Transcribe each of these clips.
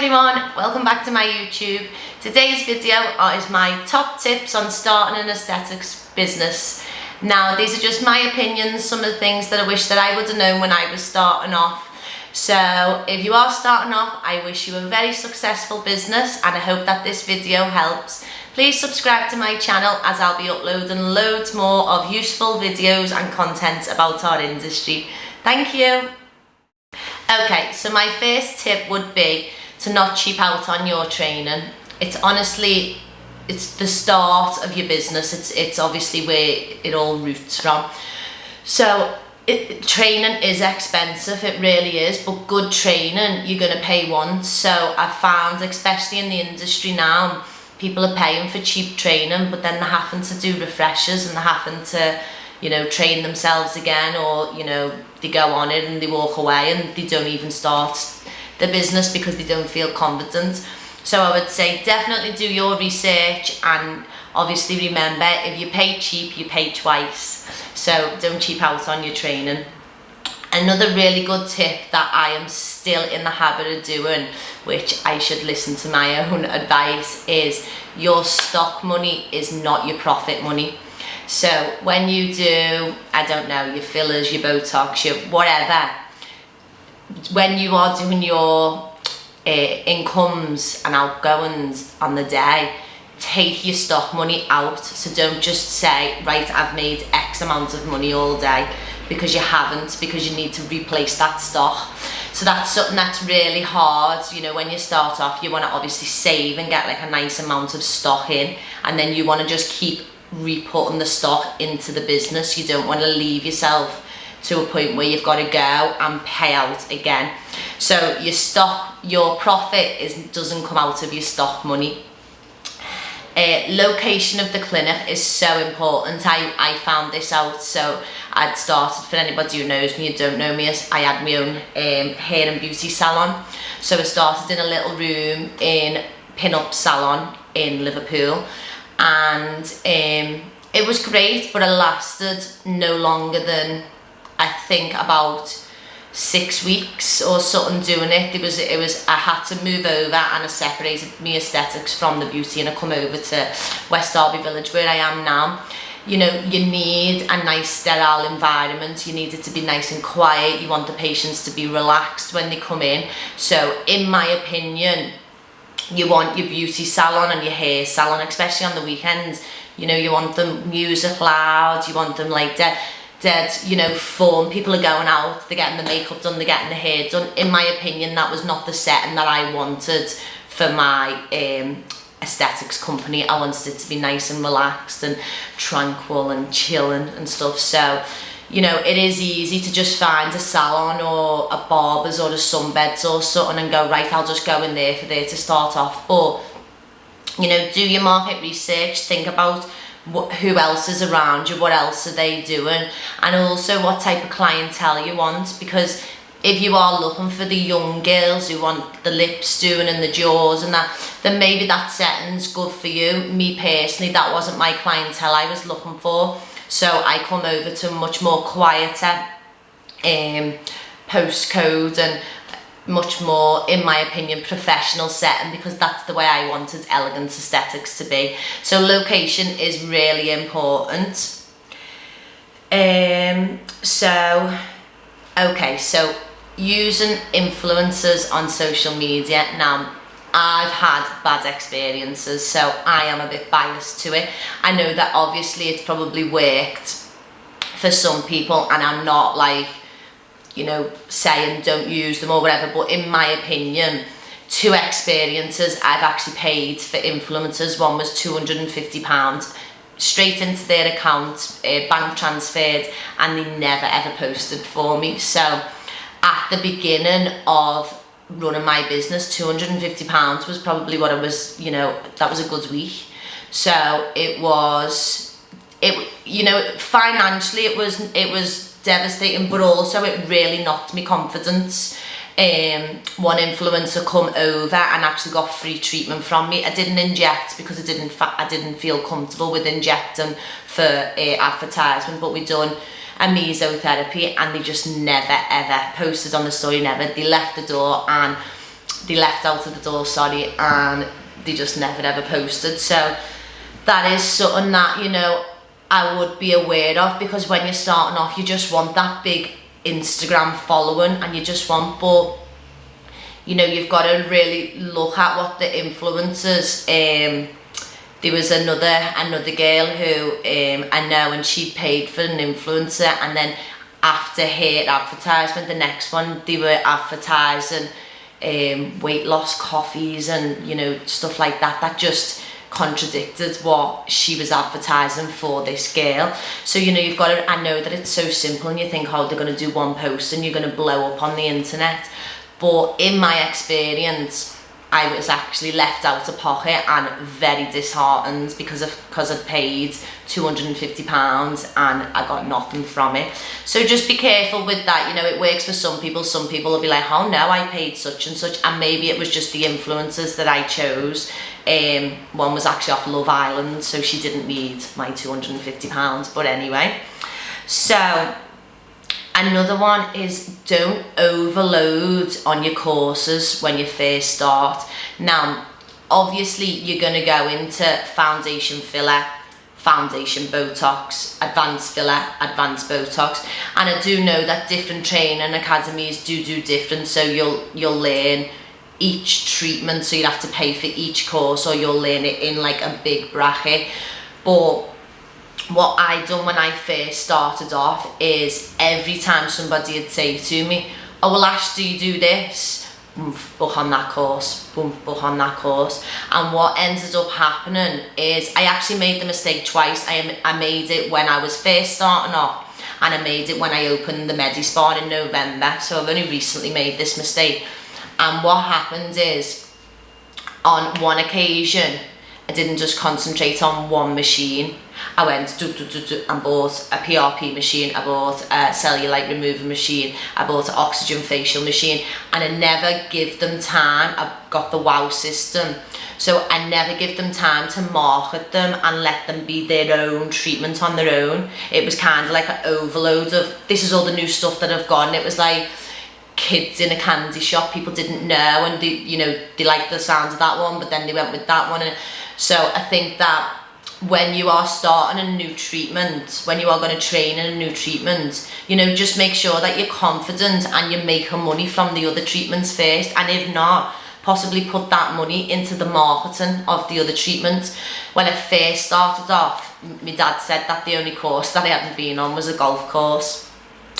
everyone, welcome back to my YouTube. Today's video is my top tips on starting an aesthetics business. Now these are just my opinions, some of the things that I wish that I would have known when I was starting off. So if you are starting off, I wish you a very successful business and I hope that this video helps. Please subscribe to my channel as I'll be uploading loads more of useful videos and content about our industry. Thank you. Okay, so my first tip would be to not cheap out on your training. It's honestly, it's the start of your business. It's obviously where it all roots from. So training is expensive, it really is, but good training you're going to pay once. So I've found, especially in the industry now, people are paying for cheap training, but then they're having to do refreshers and they're having to, you know, train themselves again, or, you know, they go on it and they walk away and they don't even start the business because they don't feel confident. So I would say definitely do your research, and obviously remember, if you pay cheap, you pay twice. So don't cheap out on your training. Another really good tip that I am still in the habit of doing, which I should listen to my own advice, is your stock money is not your profit money. So when you do, I don't know, your fillers, your Botox, your whatever, when you are doing your incomes and outgoings on the day, take your stock money out. So don't just say, right, I've made X amount of money all day, because you haven't, because you need to replace that stock. So that's something that's really hard. You know, when you start off, you want to obviously save and get like a nice amount of stock in, and then you want to just keep re-putting the stock into the business. You don't want to leave yourself to a point where you've got to go and pay out again. So your stock, your profit doesn't come out of your stock money. Location of the clinic is so important. I found this out. So I'd started, for anybody who knows me, who don't know me, I had my own hair and beauty salon. So I started in a little room in Pin-Up Salon in Liverpool, and it was great, but it lasted no longer than, I think, about 6 weeks or something doing it. It was I had to move over, and I separated my aesthetics from the beauty, and I come over to West Derby Village where I am now. You know, you need a nice sterile environment. You need it to be nice and quiet. You want the patients to be relaxed when they come in. So in my opinion, you want your beauty salon and your hair salon, especially on the weekends, you know, you want them music loud, you want them like dead, you know, fun. People are going out, they're getting the makeup done, they're getting the hair done. In my opinion, that was not the setting that I wanted for my aesthetics company. I wanted it to be nice and relaxed and tranquil and chilling and stuff. So, you know, it is easy to just find a salon or a barber's or a sunbeds or something and go, right, I'll just go in there for there to start off. But, you know, do your market research, think about who else is around you, what else are they doing, and also what type of clientele you want. Because if you are looking for the young girls who want the lips doing and the jaws and that, then maybe that setting's good for you. Me personally, that wasn't my clientele I was looking for. So I come over to a much more quieter postcode and much more, in my opinion, professional setting, because that's the way I wanted Elegance Aesthetics to be. So location is really important. So using influencers on social media. Now, I've had bad experiences, so I am a bit biased to it. I know that obviously it's probably worked for some people, and I'm not like, you know, saying don't use them or whatever, but in my opinion, 2 experiences I've actually paid for influencers. One was £250 straight into their account, bank transferred, and they never ever posted for me. So at the beginning of running my business, £250 was probably what I was, you know, that was a good week. So it was, you know, financially it was devastating, but also it really knocked me confidence. One influencer come over and actually got free treatment from me. I didn't inject because I didn't feel comfortable with injecting for advertisement, but we done a mesotherapy, and they just never ever posted on the story, never. They left the door, and they left out of the door, sorry, and they just never ever posted. So that is something that, you know, I would be aware of, because when you're starting off, you just want that big Instagram following, and you just want, but you know, you've got to really look at what the influencers. There was another girl who I know, and she paid for an influencer, and then after her advertisement, the next one, they were advertising weight loss coffees and, you know, stuff like that. That just contradicted what she was advertising for this girl. So, you know, you've got to, I know that it's so simple, and you think, oh, they're going to do one post and you're going to blow up on the internet. But in my experience, I was actually left out of pocket and very disheartened because I'd paid £250 and I got nothing from it. So just be careful with that. You know, it works for some people. Some people will be like, oh no, I paid such and such, and maybe it was just the influencers that I chose. One was actually off Love Island, so she didn't need my £250. But anyway, so another one is, don't overload on your courses when you first start. Now, obviously you're going to go into foundation filler, foundation Botox, advanced filler, advanced Botox, and I do know that different training academies do different, so you'll learn each treatment, so you'll have to pay for each course, or you'll learn it in like a big bracket. But what I done when I first started off is, every time somebody would say to me, oh well Ash, do you do this? Book on that course, book on that course. And what ended up happening is, I actually made the mistake twice. I made it when I was first starting off, and I made it when I opened the Medi Spa in November, so I've only recently made this mistake. And what happened is, on one occasion, I didn't just concentrate on one machine. I went and bought a PRP machine, I bought a cellulite remover machine, I bought an oxygen facial machine, and I never give them time. I got the WOW system, so I never give them time to market them and let them be their own treatment on their own. It was kind of like an overload of, this is all the new stuff that I've got, and it was like kids in a candy shop. People didn't know, and they, you know, they liked the sound of that one, but then they went with that one. And so I think that when you are starting a new treatment, when you are going to train in a new treatment, you know, just make sure that you're confident and you're making money from the other treatments first, and if not, possibly put that money into the marketing of the other treatments. When I first started off, my dad said that the only course that I hadn't been on was a golf course,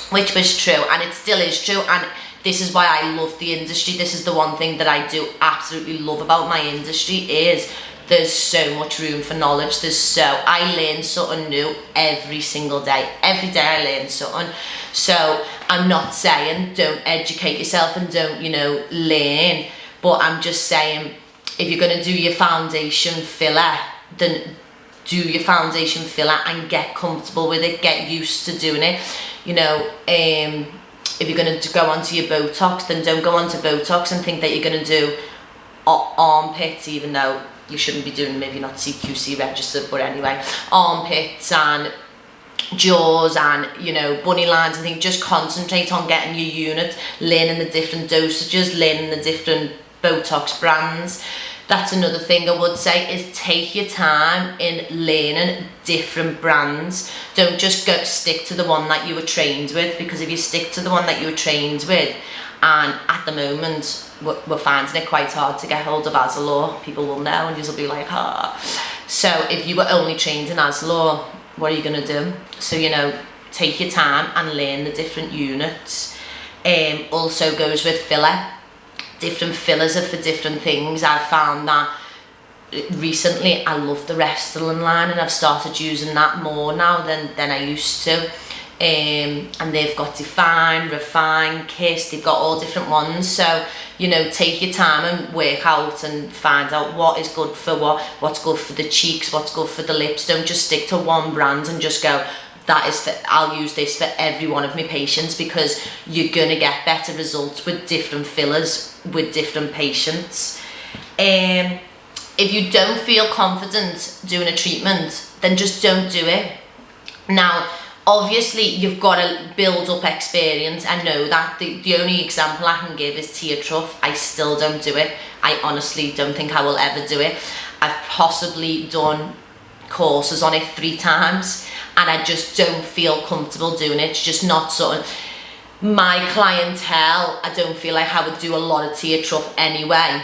which was true, and it still is true. And this is why I love the industry. This is the one thing that I do absolutely love about my industry, is there's so much room for knowledge. I learn something new every single day. Every day I learn something. So I'm not saying don't educate yourself and don't, you know, learn, but I'm just saying, if you're going to do your foundation filler, then do your foundation filler and get comfortable with it, get used to doing it. You know, if you're going to go onto your Botox, then don't go onto Botox and think that you're going to do armpits, even though you shouldn't be doing, maybe not CQC registered, but anyway, armpits and jaws and, you know, bunny lines and things. Just concentrate on getting your unit, learning the different dosages, learning the different Botox brands. That's another thing I would say, is take your time in learning different brands. Don't just stick to the one that you were trained with, because if you stick to the one that you were trained with, and at the moment we're finding it quite hard to get hold of Azelor, people will know and you'll be like, ah. So if you were only trained in Azelor, what are you going to do? So, you know, take your time and learn the different units. Also goes with filler. Different fillers are for different things. I've found that recently I love the Restylane line, and I've started using that more now than I used to. And they've got Define, Refine, Kiss, they've got all different ones. So, you know, take your time and work out and find out what is good for what's good for the cheeks, what's good for the lips. Don't just stick to one brand and just go, that is for, I'll use this for every one of my patients, because you're gonna get better results with different fillers with different patients. If you don't feel confident doing a treatment, then just don't do it. Now, Obviously, you've got to build up experience. I know that. The only example I can give is tear trough. I still don't do it. I honestly don't think I will ever do it. I've possibly done courses on it 3 times, and I just don't feel comfortable doing it. It's just not sort of my clientele. I don't feel like I would do a lot of tear trough anyway,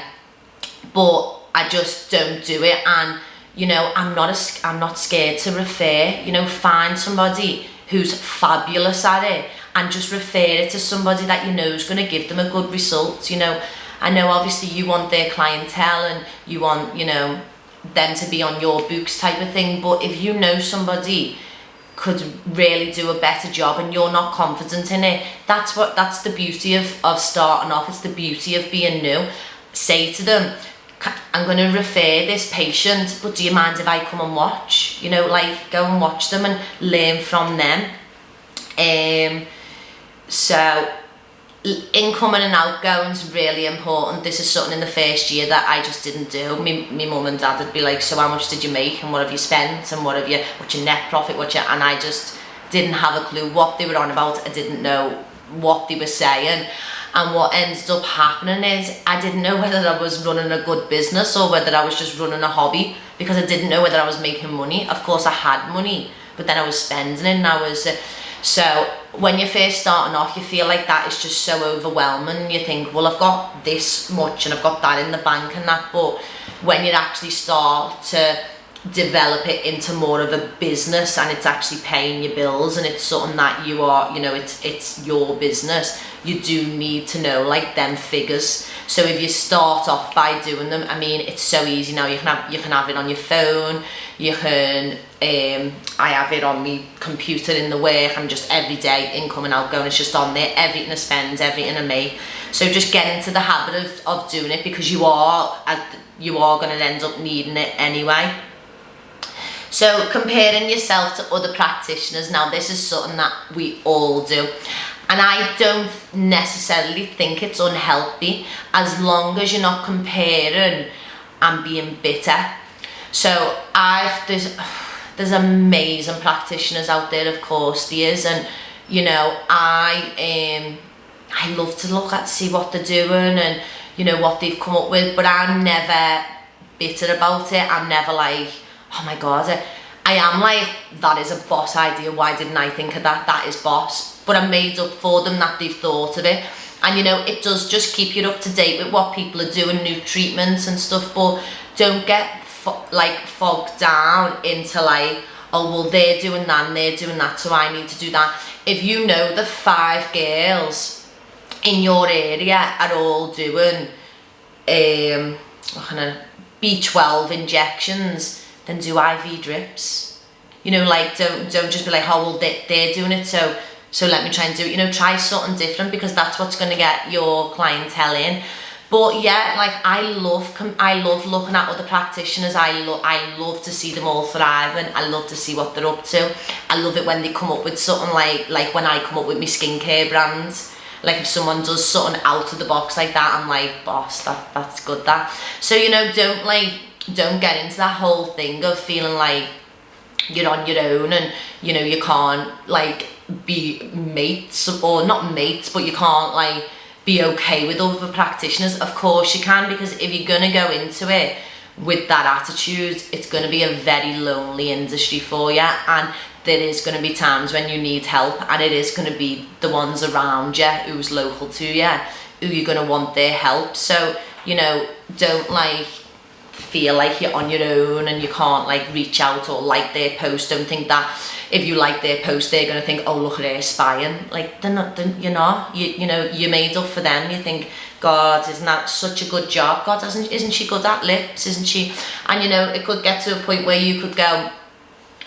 but I just don't do it. And you know, I'm not scared to refer. You know, find somebody who's fabulous at it and just refer it to somebody that you know is going to give them a good result. You know, I know obviously you want their clientele and you want, you know, them to be on your books type of thing, but if you know somebody could really do a better job and you're not confident in it, that's the beauty of starting off. It's the beauty of being new. Say to them, I'm going to refer this patient, but do you mind if I come and watch? You know, like, go and watch them and learn from them. So incoming and outgoing is really important. This is something in the first year that I just didn't do. Me mum and dad would be like, so how much did you make and what have you spent and what's your net profit, and I just didn't have a clue what they were on about. I didn't know what they were saying. And what ended up happening is I didn't know whether I was running a good business or whether I was just running a hobby, because I didn't know whether I was making money. Of course I had money, but then I was spending it, and I was so when you're first starting off, you feel like that is just so overwhelming. You think, well, I've got this much and I've got that in the bank and that, but when you actually start to develop it into more of a business and it's actually paying your bills and it's something that you are, you know, it's your business, you do need to know like them figures. So if you start off by doing them, I mean, it's so easy now. You can have it on your phone. You can I have it on my computer in the work. I'm just every day incoming, outgoing. It's just on there. Everything I spend, everything I make. So just get into the habit of doing it, because you are going to end up needing it anyway. So comparing yourself to other practitioners, now this is something that we all do. And I don't necessarily think it's unhealthy as long as you're not comparing and being bitter. So there's amazing practitioners out there, of course there is, and you know, I love to see what they're doing and you know what they've come up with, but I'm never bitter about it. I'm never like, oh my god, I am like, that is a boss idea, why didn't I think of that? That is boss. But I'm made up for them that they've thought of it. And you know, it does just keep you up to date with what people are doing, new treatments and stuff, but don't get fogged down into like, oh well, they're doing that and they're doing that, so I need to do that. If you know the 5 girls in your area are all doing B12 injections, then do IV drips. You know, like don't just be like, oh well, they're doing it, so let me try and do it. You know, try something different, because that's what's going to get your clientele in. But yeah, like I love looking at other practitioners. I love to see them all thriving. I love to see what they're up to. I love it when they come up with something like when I come up with my skincare brands. Like if someone does something out of the box like that, I'm like, boss, that's good, that. So you know, don't get into that whole thing of feeling like you're on your own and you know you can't like be mates, or not mates, but you can't like be okay with other practitioners. Of course you can, because if you're gonna go into it with that attitude, it's gonna be a very lonely industry for you, and there is gonna be times when you need help, and it is gonna be the ones around you who's local to you who you're gonna want their help. So you know, don't like feel like you're on your own and you can't like reach out or like their post. Don't think that if you like their post they're going to think, oh look at her spying. Like they're not, you're not. You know, you're made up for them. You think, God, isn't that such a good job? God, isn't she good at lips? Isn't she? And you know, it could get to a point where you could go,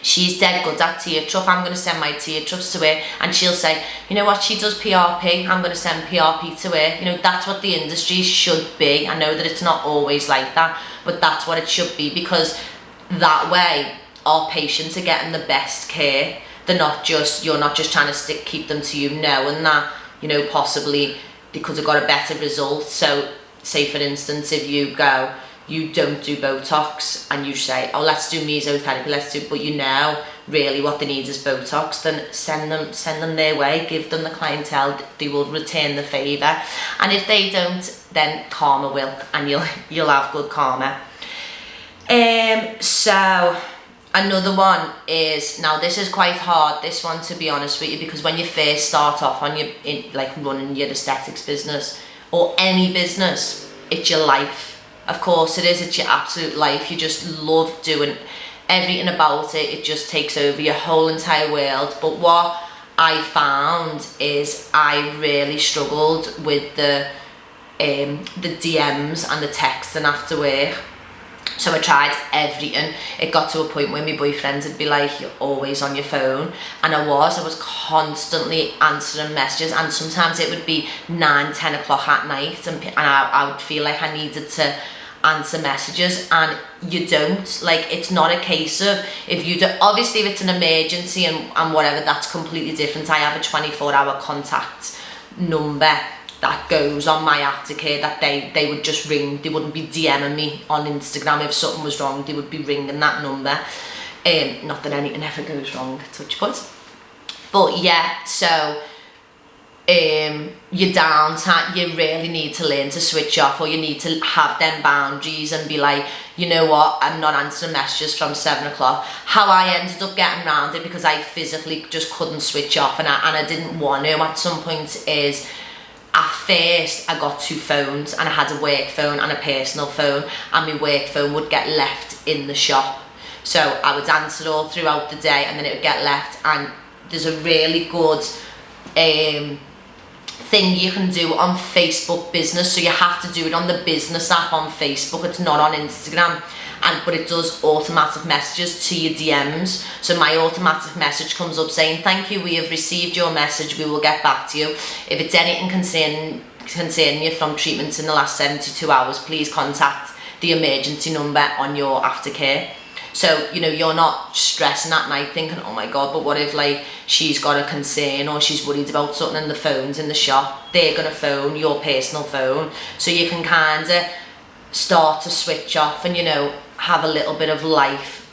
she's dead good at tear trough, I'm going to send my tear troughs to her, and she'll say, you know what, she does PRP, I'm going to send PRP to her. You know, that's what the industry should be. I know that it's not always like that, but that's what it should be, because that way our patients are getting the best care. They're not just, you're not just trying to keep them to you knowing that, you know, possibly they could have got a better result. So say for instance, if you go, you don't do Botox and you say, oh let's do mesotherapy, but you know really what they need is Botox, then send them their way, give them the clientele, they will return the favour. And if they don't, then karma will, and you'll have good karma. So another one is, now this is quite hard, this one, to be honest with you, because when you first start off on like running your aesthetics business or any business, it's your life. Of course it is, it's your absolute life. You just love doing everything about it. It just takes over your whole entire world. But what I found is I really struggled with the DMs and the texting after work. So I tried everything. It got to a point where my boyfriend would be like, you're always on your phone. And I was constantly answering messages, and sometimes it would be 9-10 o'clock at night, and I would feel like I needed to answer messages, and you don't. Like, it's not a case of, if you do, obviously if it's an emergency and whatever, that's completely different. I have a 24-hour contact number that goes on my aftercare, that they would just ring. They wouldn't be DMing me on Instagram if something was wrong. They would be ringing that number. Not that anything ever goes wrong, touch wood. But yeah, so your downtime, you really need to learn to switch off, or you need to have them boundaries and be like, you know what, I'm not answering messages from 7 o'clock. How I ended up getting around it, because I physically just couldn't switch off, and I didn't want to at some point, is at first I got 2 phones, and I had a work phone and a personal phone, and my work phone would get left in the shop. So I would answer all throughout the day, and then it would get left. And there's a really good thing you can do on Facebook Business. So you have to do it on the business app on Facebook. It's not on Instagram. But it does automatic messages to your DMs. So my automatic message comes up saying, thank you, we have received your message, we will get back to you. If it's anything concerning you from treatments in the last 72 hours, please contact the emergency number on your aftercare. So, you know, you're not stressing at night thinking, oh my God, but what if like she's got a concern or she's worried about something, and the phone's in the shop. They're gonna phone your personal phone. So you can kind of start to switch off and, you know, have a little bit of life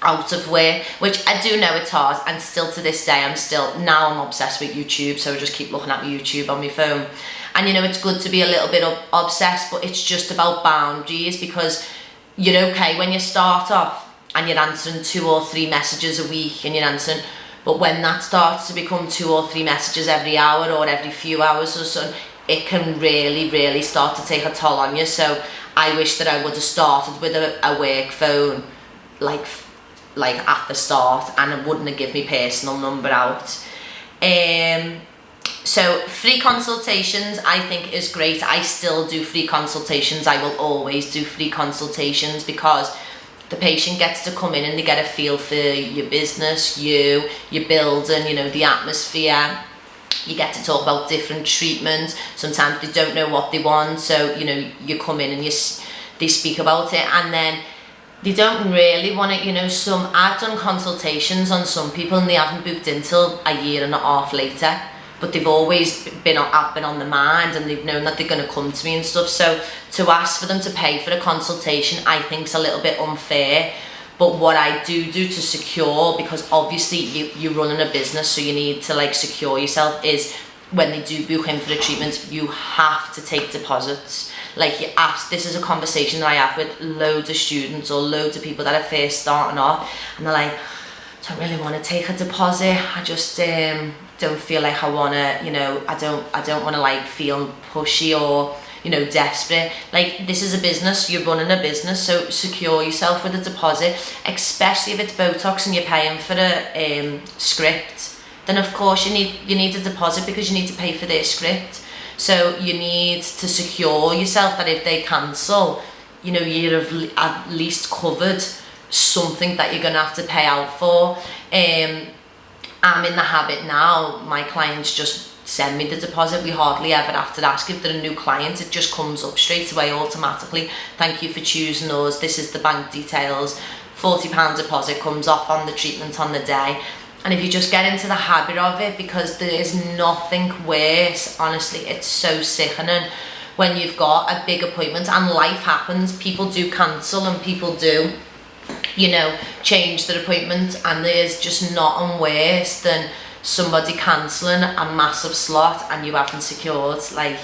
out of work, which I do know it's hard, and still to this day I'm obsessed with YouTube, so I just keep looking at my YouTube on my phone. And you know, it's good to be a little bit obsessed, but it's just about boundaries, because you're okay when you start off and you're answering 2 or 3 messages a week, and you're answering, but when that starts to become 2 or 3 messages every hour or every few hours or so, it can really start to take a toll on you. So I wish that I would have started with a work phone like at the start, and it wouldn't have given me personal number out. So free consultations I think is great. I still do free consultations. I will always do free consultations, because the patient gets to come in and they get a feel for your business, your building, you know, the atmosphere. You get to talk about different treatments. Sometimes they don't know what they want, so you know, you come in and they speak about it, and then they don't really want it. You know, I've done consultations on some people and they haven't booked in till a year and a half later, but they've always been on the mind, and they've known that they're going to come to me and stuff. So to ask for them to pay for a consultation, I think is a little bit unfair. But what I do to secure, because obviously you're running a business, so you need to like secure yourself, is when they do book in for the treatment, you have to take deposits. Like, this is a conversation that I have with loads of students or loads of people that are first starting off, and they're like, I don't really want to take a deposit. I just don't feel like I want to, you know, I don't want to like feel pushy or, you know, desperate. Like, this is a business, you're running a business, so secure yourself with a deposit, especially if it's Botox and you're paying for a script. Then of course you need a deposit, because you need to pay for their script. So you need to secure yourself that if they cancel, you know, you're at least covered something that you're going to have to pay out for. I'm in the habit now, my clients just send me the deposit. We hardly ever have to ask if they're a new client. It just comes up straight away automatically. Thank you for choosing us. This is the bank details. £40 deposit comes off on the treatment on the day. And if you just get into the habit of it, because there is nothing worse, honestly, it's so sickening when you've got a big appointment and life happens. People do cancel and people do you know, change their appointment, and there's just nothing worse than somebody cancelling a massive slot and you haven't secured like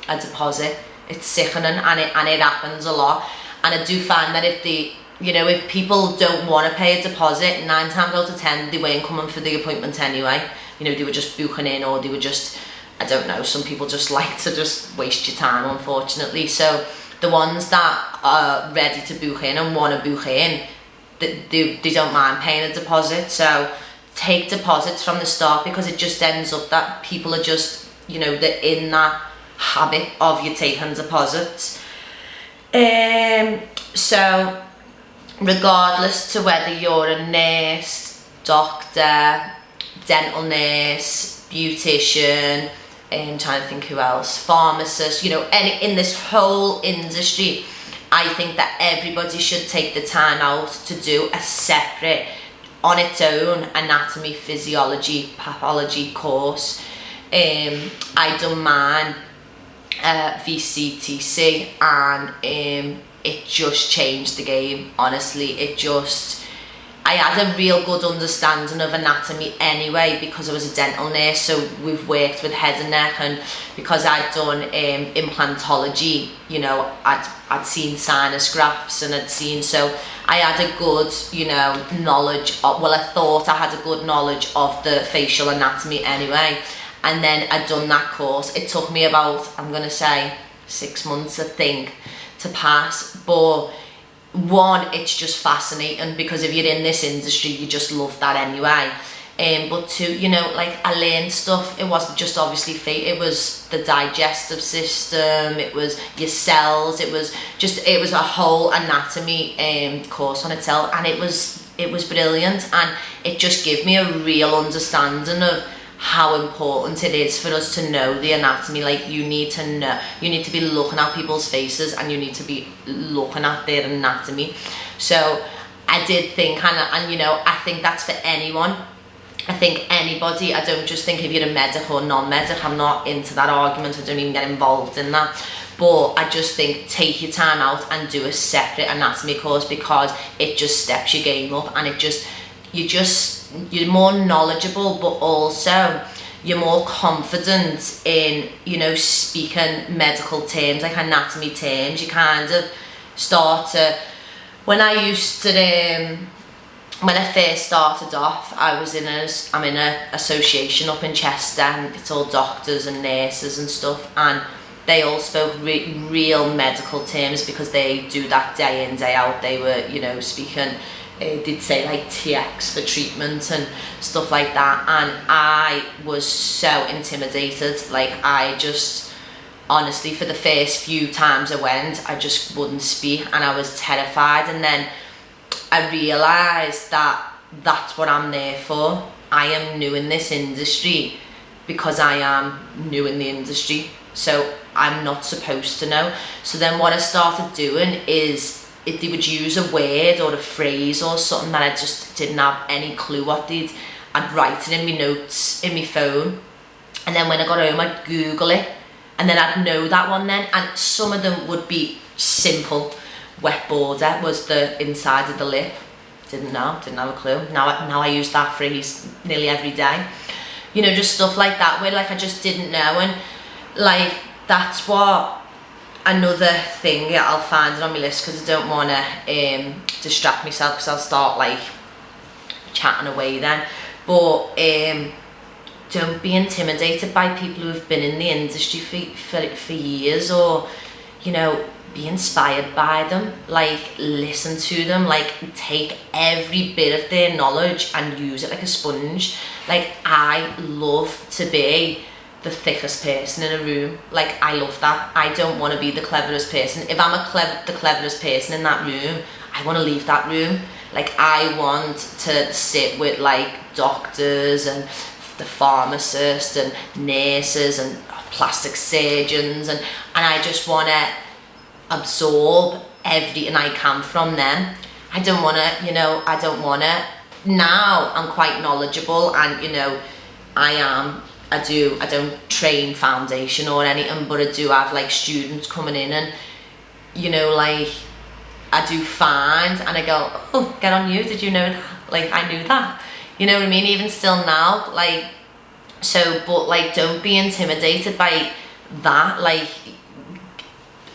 a deposit. It's sickening, and it happens a lot. And I do find that if people don't want to pay a deposit, 9 times out of 10 they weren't coming for the appointment anyway. You know, they were just booking in, or they were just, I don't know, some people just like to just waste your time, unfortunately. So the ones that are ready to book in and want to book in, they don't mind paying a deposit. So take deposits from the start, because it just ends up that people are just, you know, they're in that habit of you taking deposits. So regardless to whether you're a nurse, doctor, dental nurse, beautician, I'm trying to think who else, pharmacist, you know, in this whole industry, I think that everybody should take the time out to do a separate, on its own, anatomy, physiology, pathology course. I done mine VCTC, and it just changed the game, honestly. I had a real good understanding of anatomy anyway, because I was a dental nurse, so we've worked with head and neck, and because I'd done implantology, you know, I'd seen sinus grafts, and so I had a good, you know, knowledge of, well, I thought I had a good knowledge of the facial anatomy anyway. And then I'd done that course. It took me about, I'm gonna say 6 months, I think, to pass. But one, it's just fascinating, because if you're in this industry, you just love that anyway. But two, you know, like, I learned stuff. It wasn't just obviously it was the digestive system, it was your cells, it was a whole anatomy course on itself, and it was brilliant, and it just gave me a real understanding of how important it is for us to know the anatomy. Like, you need to know, you need to be looking at people's faces, and you need to be looking at their anatomy. So I did think, and you know, I think that's for anyone. I think anybody, I don't just think if you're a medic or non-medic, I'm not into that argument, I don't even get involved in that. But I just think, take your time out and do a separate anatomy course, because it just steps your game up, and you're more knowledgeable, but also you're more confident in, you know, speaking medical terms, like anatomy terms. You kind of start to, when I first started off, I'm in a association up in Chester, and it's all doctors and nurses and stuff, and they all spoke real medical terms, because they do that day in, day out. They were, you know, speaking, they'd say like TX for treatment and stuff like that, and I was so intimidated. Like, I just, honestly, for the first few times I went, I just wouldn't speak, and I was terrified. And then I realised that that's what I'm there for. I am new in this industry because I am new in the industry, so I'm not supposed to know. So then what I started doing is, if they would use a word or a phrase or something that I just didn't have any clue what I'd write it in my notes in my phone, and then when I got home I'd Google it, and then I'd know that one then. And some of them would be simple. Wet border was the inside of the lip. Didn't have a clue. Now I use that phrase nearly every day. You know, just stuff like that, where like I just didn't know. And like, that's what, another thing, yeah, I'll find it on my list, because I don't want to distract myself, because I'll start like chatting away then. But don't be intimidated by people who've been in the industry for years, or, you know, be inspired by them. Like, listen to them, like, take every bit of their knowledge and use it like a sponge. Like, I love to be the thickest person in a room. Like, I love that. I don't want to be the cleverest person. If I'm the cleverest person in that room, I want to leave that room. Like, I want to sit with like doctors and the pharmacists and nurses and plastic surgeons, and I just want to absorb everything I can from them. I don't want to, now I'm quite knowledgeable, and, you know, I don't train foundation or anything, but I do have like students coming in, and, you know, like, I do find, and I go, oh, get on you, did you know that? Like, I knew that. You know what I mean? Even still now, like, so, but like, don't be intimidated by that. Like,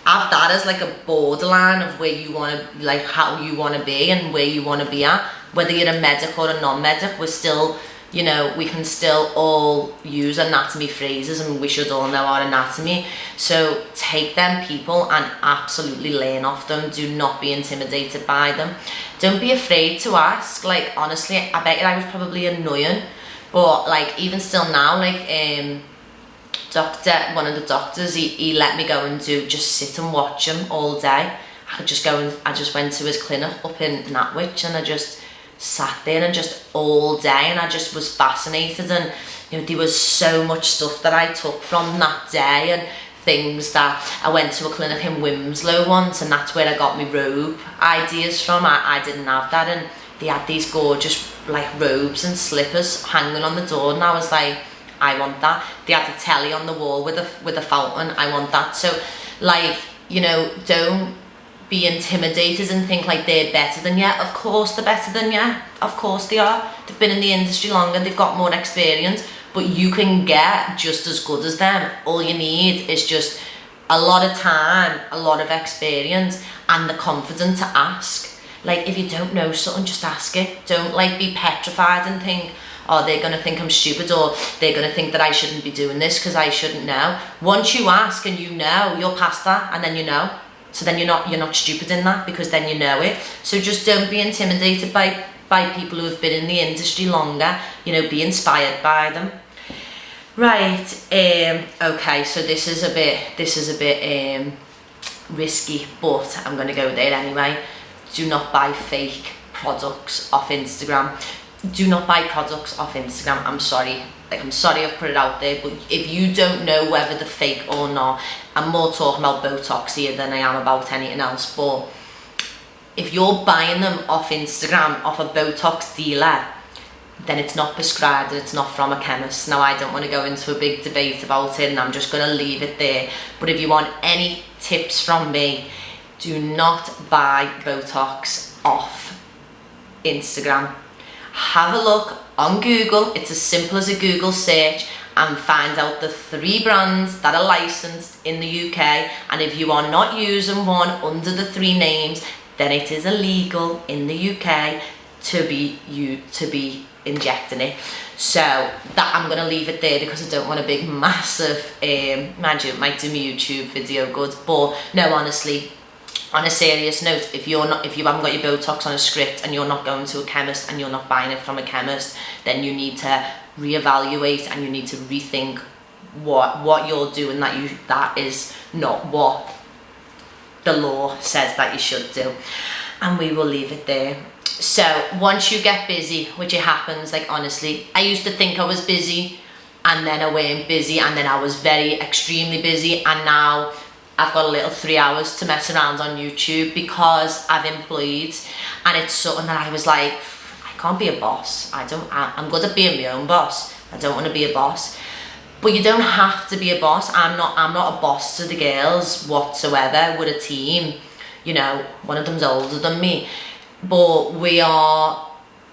have that as like a borderline of where you want to, like, how you want to be and where you want to be at. Whether you're a medic or a non-medic, we're still, you know, we can still all use anatomy phrases, and we should all know our anatomy. So take them people and absolutely learn off them. Do not be intimidated by them. Don't be afraid to ask. Like, honestly, I bet you I was probably annoying, but like, even still now, like, one of the doctors, he let me go and just sit and watch him all day. I could just go and I just went to his clinic up in Natwich, and I just sat there and just all day, and I just was fascinated. And you know, there was so much stuff that I took from that day, and things that I went to a clinic in Wilmslow once, and that's where I got my robe ideas from. I didn't have that, and they had these gorgeous like robes and slippers hanging on the door, and I was like, I want that. They had a telly on the wall with a fountain. I want that. So, like, you know, don't be intimidated and think like they're better than you. Of course they're better than you. Of course they are. They've been in the industry longer. They've got more experience. But you can get just as good as them. All you need is just a lot of time, a lot of experience, and the confidence to ask. Like, if you don't know something, just ask it. Don't like be petrified and think, oh, they're going to think I'm stupid, or they're going to think that I shouldn't be doing this because I shouldn't know. Once you ask and you know, you're past that, and then you know. So then you're not stupid in that, because then you know it. So just don't be intimidated by people who have been in the industry longer. You know, be inspired by them. Right, okay, so this is a bit risky, but I'm going to go there anyway. Do not buy fake products off Instagram. Do not buy products off Instagram. I'm sorry. Like, I'm sorry I've put it out there, but if you don't know whether they're fake or not, I'm more talking about Botox here than I am about anything else. But if you're buying them off Instagram, off a Botox dealer, then it's not prescribed and it's not from a chemist. Now, I don't want to go into a big debate about it, and I'm just going to leave it there. But if you want any tips from me, do not buy Botox off Instagram. Have a look on Google. It's as simple as a Google search, and find out the 3 brands that are licensed in the UK. And if you are not using one under the 3 names, then it is illegal in the UK to be injecting it. So that, I'm going to leave it there because I don't want a big massive mind you, it might do my YouTube video good, but no, honestly, on a serious note, if you haven't got your Botox on a script and you're not going to a chemist and you're not buying it from a chemist, then you need to reevaluate and you need to rethink what you're doing, that is not what the law says that you should do. And we will leave it there. So once you get busy, which it happens, like, honestly, I used to think I was busy, and then I weren't busy, and then I was extremely busy, and now I've got a little 3 hours to mess around on YouTube because I've employed, and it's something that I was like, I can't be a boss. I'm good at being my own boss. I don't want to be a boss. But you don't have to be a boss. I'm not a boss to the girls whatsoever. We're a team. You know, one of them's older than me, but we are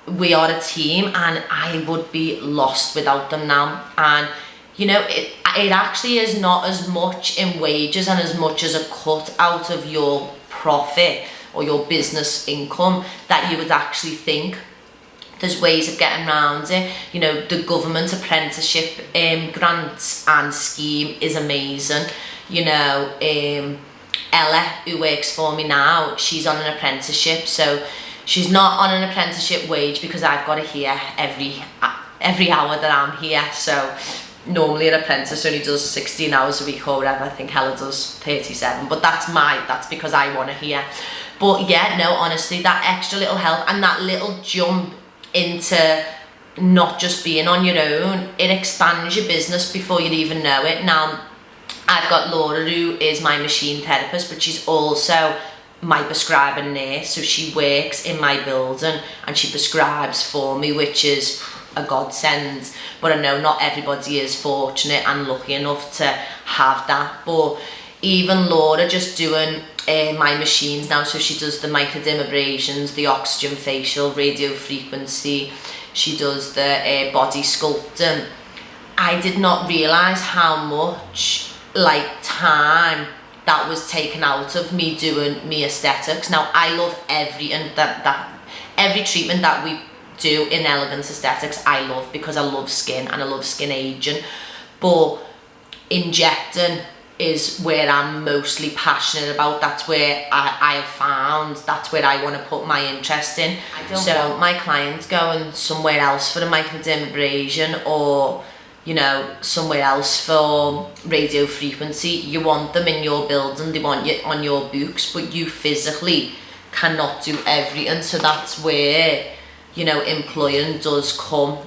a team, and I would be lost without them now. And you know, it actually is not as much in wages and as much as a cut out of your profit or your business income that you would actually think. There's ways of getting around it. You know, the government apprenticeship grants and scheme is amazing. You know, Ella, who works for me now, she's on an apprenticeship, so she's not on an apprenticeship wage because I've got to hear every hour that I'm here. So normally an apprentice only does 16 hours a week or whatever. I think Ella does 37, but that's because I want to hear. But yeah, no, honestly, that extra little help and that little jump into not just being on your own, it expands your business before you even know it. Now, I've got Laura, who is my machine therapist, but she's also my prescribing nurse, so she works in my building and she prescribes for me, which is a godsend. But I know not everybody is fortunate and lucky enough to have that. But even Laura just doing my machines now. So she does the microdermabrasions, the oxygen facial, radiofrequency, she does the body sculpting. I did not realise how much like time that was taken out of me doing me aesthetics. Now I love everything every treatment that we do in Elegance Aesthetics I love, because I love skin and I love skin aging, but injecting is where I'm mostly passionate about. That's where I have found, that's where I want to put my interest in. I don't want my clients going somewhere else for the microdermabrasion, or you know, somewhere else for radio frequency. You want them in your building, they want you on your books, but you physically cannot do everything. So that's where, you know, employing does come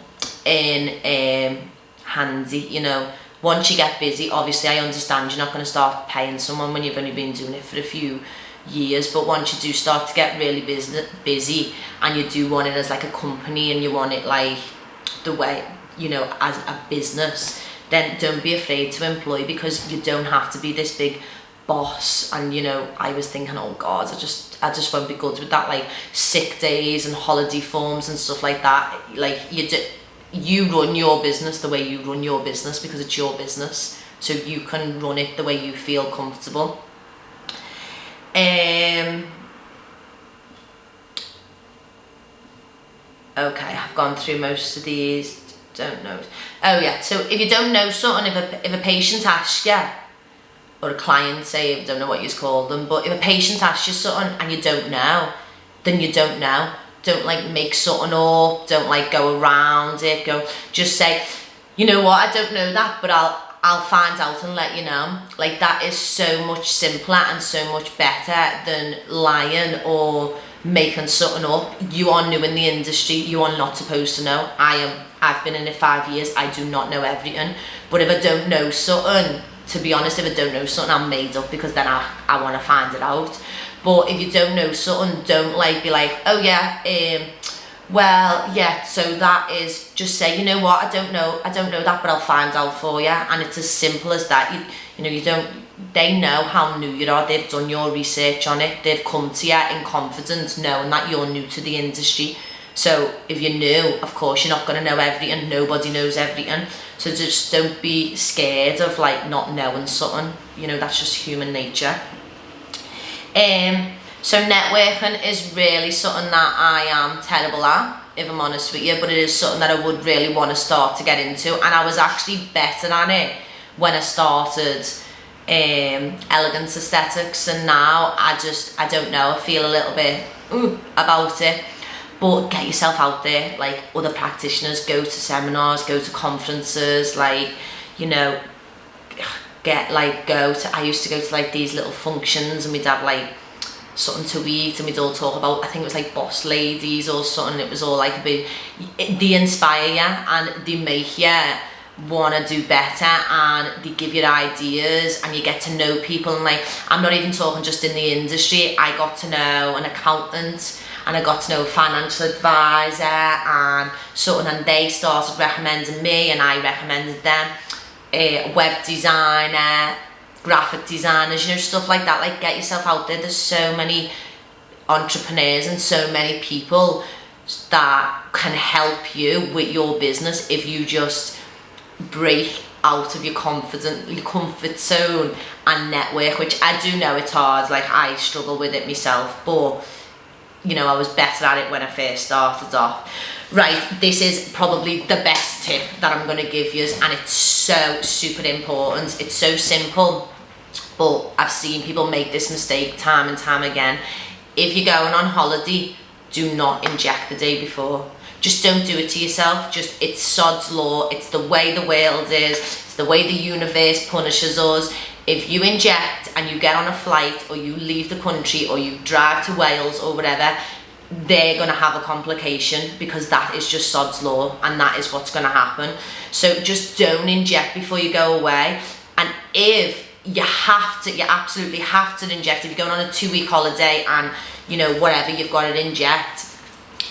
in handy. You know, once you get busy, obviously I understand you're not going to start paying someone when you've only been doing it for a few years, but once you do start to get really busy and you do want it as like a company and you want it like the way, you know, as a business, then don't be afraid to employ, because you don't have to be this big boss. And you know, I was thinking, oh god, I just won't be good with that, like sick days and holiday forms and stuff like that. Like you run your business the way you run your business, because it's your business, so you can run it the way you feel comfortable. Okay, I've gone through most of these. Don't know. Oh yeah, so if you don't know something, if a patient asks you, or a client, say, I don't know what you call them, but if a patient asks you something and you don't know, then you don't know. Don't like make something up, don't like go around it, just say, you know what, I don't know that, but I'll find out and let you know. Like, that is so much simpler and so much better than lying or making something up. You are new in the industry, you are not supposed to know. I've been in it 5 years, I do not know everything. But if I don't know something, to be honest, if I don't know something, I'm made up, because then I want to find it out. But if you don't know something, don't like be like, oh yeah, well, yeah, so that is, just say, you know what, I don't know that, but I'll find out for you. And it's as simple as that. You know, they know how new you are, they've done your research on it, they've come to you in confidence knowing that you're new to the industry. So if you're new, of course you're not going to know everything, nobody knows everything. So just don't be scared of like not knowing something, you know, that's just human nature. So networking is really something that I am terrible at, if I'm honest with you, but it is something that I would really want to start to get into. And I was actually better at it when I started Elegance Aesthetics, and now I don't know, I feel a little bit about it. But get yourself out there, like other practitioners, go to seminars, go to conferences, like, you know, I used to go to like these little functions, and we'd have like something to eat, and we'd all talk about, I think it was like boss ladies or something. It was all like a bit, they inspire you and they make you want to do better, and they give you ideas, and you get to know people. And like, I'm not even talking just in the industry, I got to know an accountant, and I got to know a financial advisor, and something, and they started recommending me and I recommended them, a web designer, graphic designers, you know, stuff like that. Like, get yourself out there. There's so many entrepreneurs and so many people that can help you with your business if you just break out of your comfort zone and network, which I do know it's hard. Like, I struggle with it myself, but you know, I was better at it when I first started off. Right, this is probably the best tip that I'm going to give you, and it's so super important. It's so simple, but I've seen people make this mistake time and time again. If you're going on holiday, do not inject the day before. Just don't do it to yourself. Just, it's sod's law. It's the way the world is. It's the way the universe punishes us. If you inject and you get on a flight, or you leave the country, or you drive to Wales or whatever, they're going to have a complication, because that is just sod's law, and that is what's going to happen. So just don't inject before you go away. And if you absolutely have to inject, if you're going on a 2-week holiday and, you know, whatever, you've got to inject,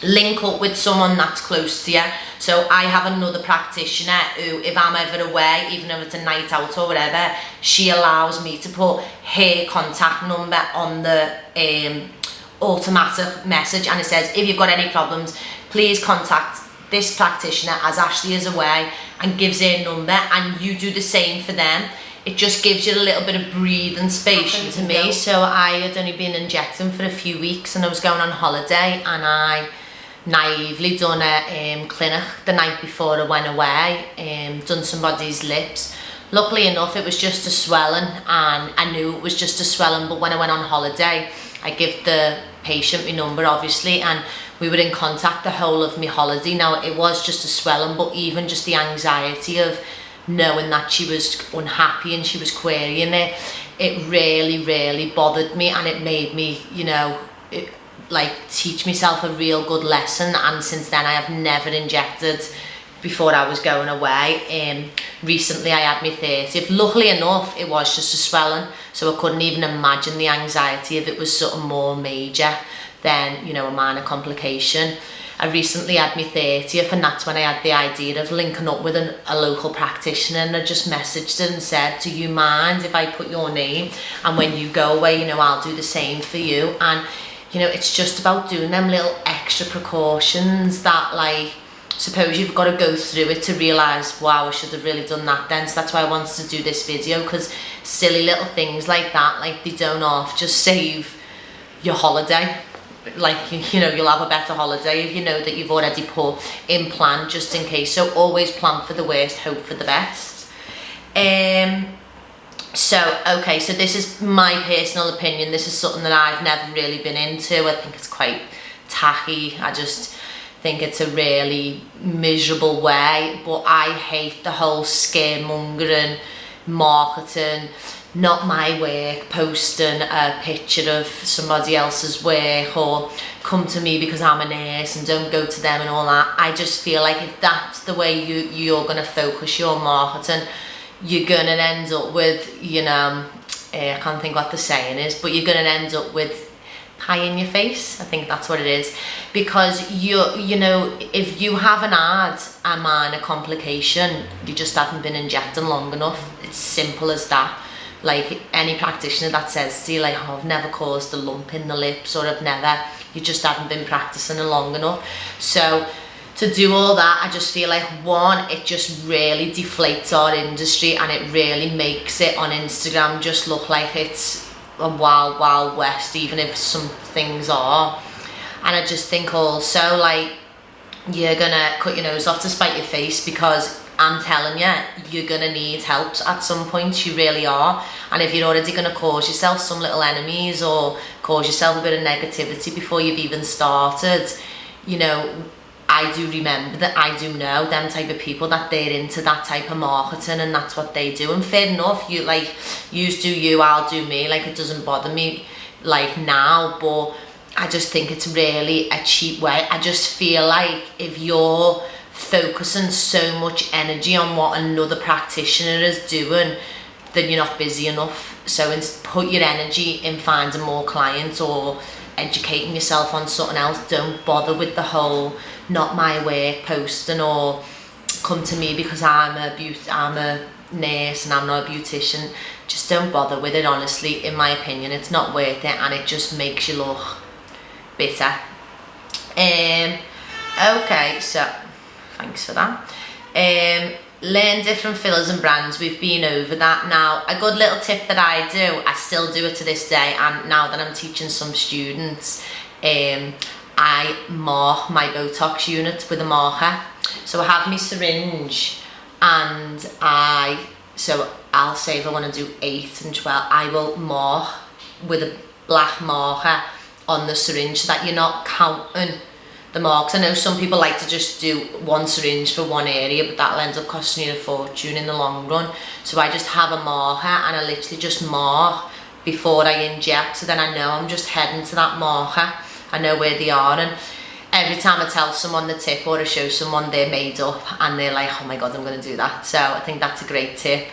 link up with someone that's close to you. So I have another practitioner who, if I'm ever away, even if it's a night out or whatever, she allows me to put her contact number on the automatic message, and it says, if you've got any problems, please contact this practitioner as Ashley is away, and gives her number, and you do the same for them. It just gives you a little bit of breathing space to me. So I had only been injecting for a few weeks, and I was going on holiday, and I naively done a clinic the night before I went away, done somebody's lips. Luckily enough, it was just a swelling, and I knew it was just a swelling, but when I went on holiday, I give the patient my number, obviously, and we were in contact the whole of my holiday. Now, it was just a swelling, but even just the anxiety of knowing that she was unhappy and she was querying it, it really bothered me, and it made me, you know, teach myself a real good lesson. And since then, I have never injected before I was going away. Recently I had my 30th. Luckily enough, it was just a swelling, so I couldn't even imagine the anxiety if it was something more major than, you know, a minor complication. I recently had my 30th, and that's when I had the idea of linking up with a local practitioner, and I just messaged her and said, do you mind if I put your name, and when you go away, you know, I'll do the same for you. And you know, it's just about doing them little extra precautions that, like, suppose you've got to go through it to realise, wow, I should have really done that then. So that's why I wanted to do this video, because silly little things like that, like, they don't off just save your holiday. Like, you know, you'll have a better holiday if you know that you've already put in plan just in case. So always plan for the worst, hope for the best. So, okay, so this is my personal opinion. This is something that I've never really been into. I think it's quite tacky. I just think it's a really miserable way, but I hate the whole scaremongering, marketing, not my work, posting a picture of somebody else's work, or come to me because I'm a nurse and don't go to them and all that. I just feel like if that's the way you're going to focus your marketing, you're going to end up with, you know, I can't think what the saying is, but you're going to end up with pie in your face. I think that's what it is. Because you know, if you haven't had a minor complication, you just haven't been injecting long enough. It's simple as that. Like, any practitioner that says to you, like, oh, I've never caused a lump in the lips, or I've never, you just haven't been practicing it long enough. So to do all that, I just feel like, one, it just really deflates our industry, and it really makes it on Instagram just look like it's a wild west, even if some things are. And I just think also, like, you're gonna cut your nose off to spite your face, because I'm telling you, you're gonna need help at some point. You really are. And if you're already gonna cause yourself some little enemies, or cause yourself a bit of negativity before you've even started, you know, I do remember that, I do know them type of people that they're into that type of marketing, and that's what they do. And fair enough, you, like, you do you, I'll do me. Like, it doesn't bother me, like, now, but I just think it's really a cheap way. I just feel like if you're focusing so much energy on what another practitioner is doing, then you're not busy enough. So put your energy in finding more clients or educating yourself on something else. Don't bother with the whole not my work posting, or come to me because I'm a nurse and I'm not a beautician. Just don't bother with it, honestly. In my opinion, it's not worth it, and it just makes you look bitter. Okay, so thanks for that. Learn different fillers and brands. We've been over that. Now, a good little tip that I do, I still do it to this day, and now that I'm teaching some students, I mark my Botox unit with a marker. So I have my syringe, and I'll say if I want to do 8 and 12, I will mark with a black marker on the syringe, so that you're not counting the marks. I know some people like to just do one syringe for one area, but that'll end up costing you a fortune in the long run. So I just have a marker, and I literally just mark before I inject, so then I know I'm just heading to that marker. I know where they are, and every time I tell someone the tip, or I show someone, they're made up, and they're like, oh my god, I'm going to do that. So I think that's a great tip.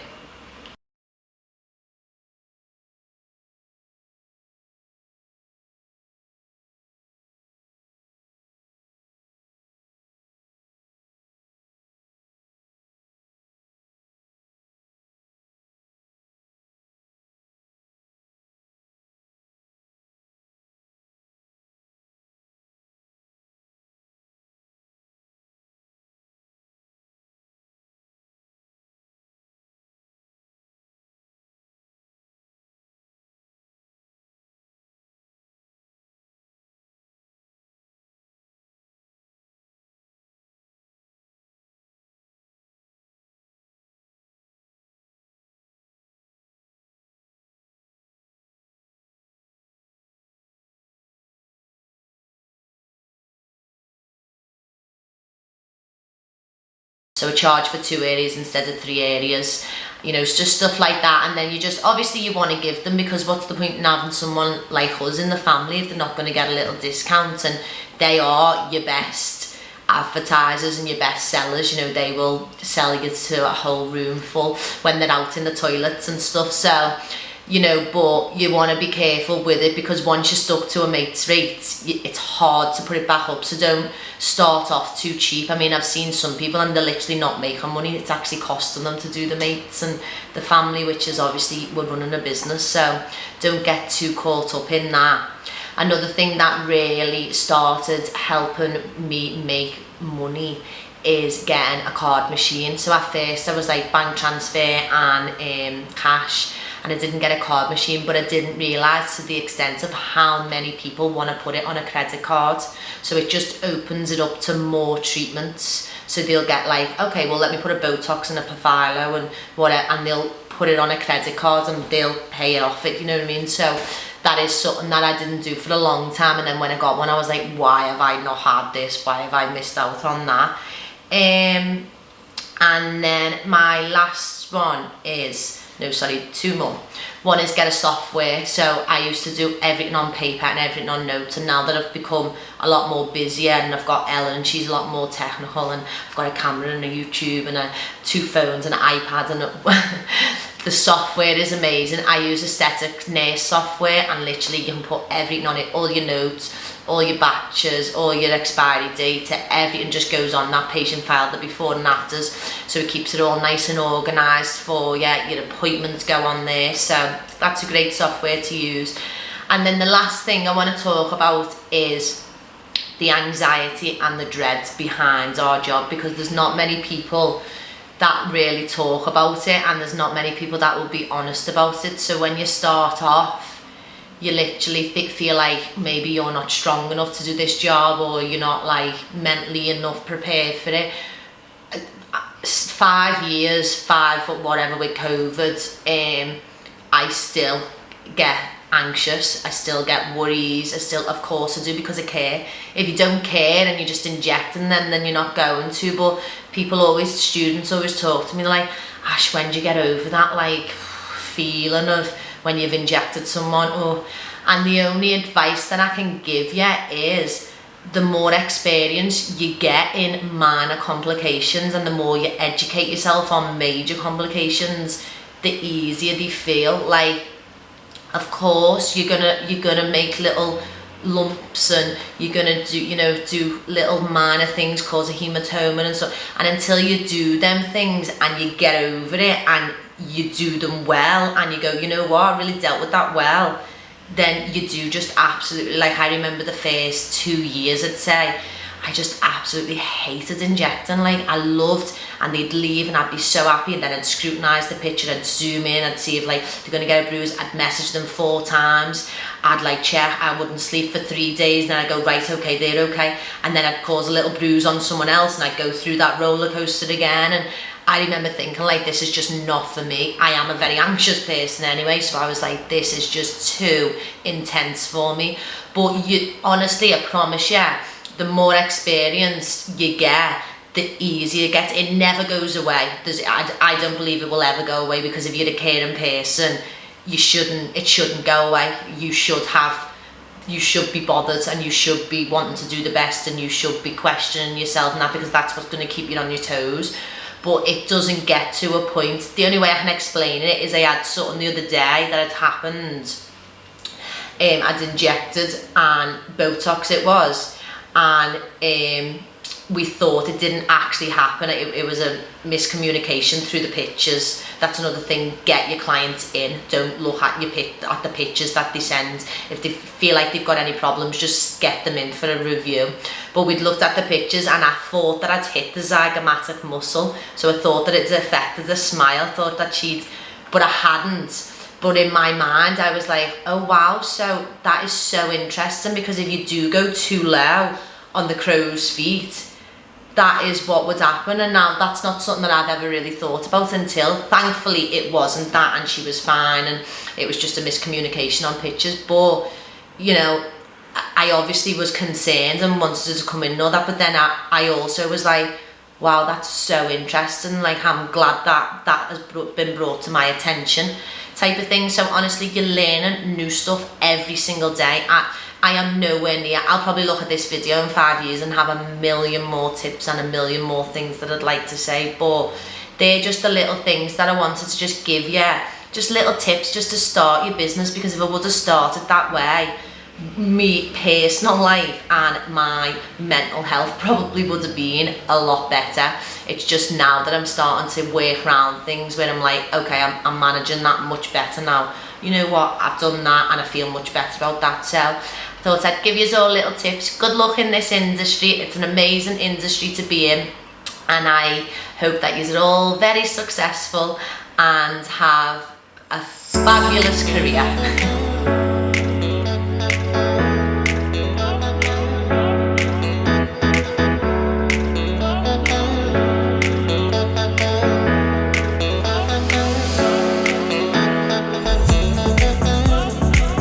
so I charge for 2 areas instead of 3 areas. You know, it's just stuff like that. And then you just, obviously you want to give them, because what's the point in having someone like us in the family if they're not going to get a little discount? And they are your best advertisers and your best sellers. You know, they will sell you to a whole room full when they're out in the toilets and stuff. So, you know, but you want to be careful with it, because once you're stuck to a mate's rate, it's hard to put it back up. So don't start off too cheap. I mean, I've seen some people and they're literally not making money. It's actually costing them to do the mates and the family, which is obviously, we're running a business, so don't get too caught up in that. Another thing that really started helping me make money is getting a card machine. So at first I was like bank transfer and cash, and I didn't get a card machine, but I didn't realise to the extent of how many people want to put it on a credit card. So it just opens it up to more treatments. So they'll get like, okay, well, let me put a Botox and a Profilo and whatever, and they'll put it on a credit card and they'll pay it off it, you know what I mean? So that is something that I didn't do for a long time. And then when I got one, I was like, why have I not had this? Why have I missed out on that? And then my last one is, no, sorry, 2 more. One is get a software. So I used to do everything on paper and everything on notes, and now that I've become a lot more busier and I've got Ellen, she's a lot more technical, and I've got a camera and a YouTube and 2 phones and an iPad, and the software is amazing. I use Aesthetic Nurse software, and literally you can put everything on it, all your notes, all your batches, all your expiry date, everything just goes on that patient file, the before and afters, so it keeps it all nice and organised for you. Your appointments go on there, so that's a great software to use. And then the last thing I want to talk about is the anxiety and the dreads behind our job, because there's not many people that really talk about it, and there's not many people that will be honest about it. So when you start off, you literally feel like maybe you're not strong enough to do this job, or you're not like mentally enough prepared for it. 5 years, 5 or whatever with COVID, I still get anxious, I still get worries, I still, of course I do, because I care. If you don't care and you're just injecting them, then you're not going to. But students always talk to me like, Ash, when do you get over that like feeling of when you've injected someone? And the only advice that I can give you is, the more experience you get in minor complications and the more you educate yourself on major complications, the easier they feel. Like, of course you're gonna make little lumps, and you're gonna do little minor things cause a hematoma and so, and until you do them things and you get over it and you do them well and you go, you know what, I really dealt with that well, then you do just absolutely, like I remember the first 2 years, I'd say, I just absolutely hated injecting. Like, I loved, and they'd leave and I'd be so happy, and then I'd scrutinise the picture, I'd zoom in, I'd see if like they're going to get a bruise, I'd message them 4 times, I'd like check, I wouldn't sleep for 3 days, and then I'd go, right, okay, they're okay, and then I'd cause a little bruise on someone else, and I'd go through that roller coaster again. And I remember thinking like, this is just not for me. I am a very anxious person anyway, so I was like, this is just too intense for me. But you, honestly, I promise you, the more experience you get, the easier it gets. It never goes away. I don't believe it will ever go away, because if you're a caring person, it shouldn't go away. You should be bothered, and you should be wanting to do the best, and you should be questioning yourself and that, because that's what's going to keep you on your toes. But it doesn't get to a point. The only way I can explain it is, I had something the other day that had happened. I'd injected, and Botox it was, and we thought it didn't actually happen. It was a miscommunication through the pictures. That's another thing. Get your clients in. Don't look at the pictures that they send. If they feel like they've got any problems, just get them in for a review. But we'd looked at the pictures, and I thought that I'd hit the zygomatic muscle. So I thought that it affected the smile. I thought that but I hadn't. But in my mind, I was like, oh wow, so that is so interesting, because if you do go too low on the crow's feet, that is what would happen. And now that's not something that I've ever really thought about until, thankfully, it wasn't that, and she was fine, and it was just a miscommunication on pictures. But, you know, I obviously was concerned and wanted to come in and all that, but then I also was like, wow, that's so interesting, like I'm glad that that has been brought to my attention, type of thing. So honestly, you're learning new stuff every single day. I am nowhere near, I'll probably look at this video in 5 years and have a million more tips and a million more things that I'd like to say, but they're just the little things that I wanted to just give you, just little tips just to start your business, because if I would have started that way, me personal life and my mental health probably would have been a lot better. It's just now that I'm starting to work around things where I'm like, okay, I'm managing that much better now. You know what, I've done that and I feel much better about that. So I thought I'd give you all little tips. Good luck in this industry. It's an amazing industry to be in, and I hope that you're all very successful and have a fabulous career.